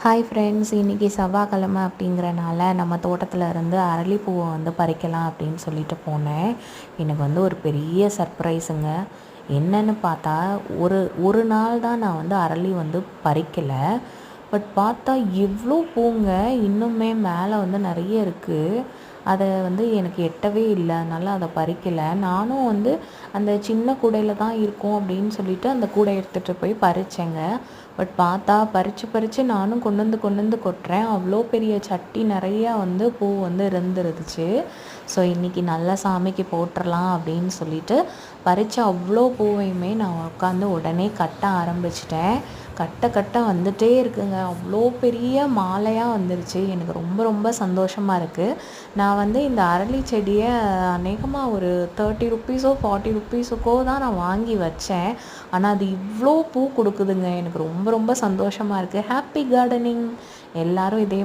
Hi friends, இன்றைக்கி செவ்வாய்க்கிழமை அப்படிங்கிறனால நம்ம தோட்டத்தில் இருந்து அரளிப்பூவை பறிக்கலாம் அப்படின்னு சொல்லிட்டு போனேன். எனக்கு ஒரு பெரிய சர்ப்ரைஸுங்க. என்னன்னு பார்த்தா ஒரு ஒரு நாள் தான் நான் அரளி பறிக்கலை. பட் பார்த்தா இவ்வளோ பூங்க இன்னுமே மேலே நிறைய இருக்குது. அதை எனக்கு எட்டவே இல்லை, அதனால் அதை பறிக்கலை. நானும் அந்த சின்ன கூடையில் தான் இருக்கும் அப்படின்னு சொல்லிட்டு அந்த கூடை எடுத்துகிட்டு போய் பறித்தேங்க. பட் பார்த்தா பறித்து நானும் கொண்டு வந்து கொட்டுறேன். அவ்வளோ பெரிய சட்டி நிறையா பூ இருந்துருந்துச்சு. ஸோ இன்றைக்கி நல்லா சாமிக்கு போட்டுடலாம் அப்படின்னு சொல்லிட்டு பறித்த அவ்வளோ பூவையுமே நான் உட்காந்து உடனே கட்ட ஆரம்பிச்சிட்டேன். கட்ட வந்துட்டே இருக்குங்க. அவ்வளோ பெரிய மாலையாக வந்துருச்சு. எனக்கு ரொம்ப ரொம்ப சந்தோஷமாக இருக்குது. நான் இந்த அரளி செடியை அநேகமாக ஒரு 30 ருப்பீஸோ 40 ருப்பீஸுக்கோ தான் நான் வாங்கி வச்சேன். ஆனால் அது இவ்வளோ பூ கொடுக்குதுங்க. எனக்கு ரொம்ப ரொம்ப சந்தோஷமாக இருக்குது. Happy gardening. எல்லோரும் இதே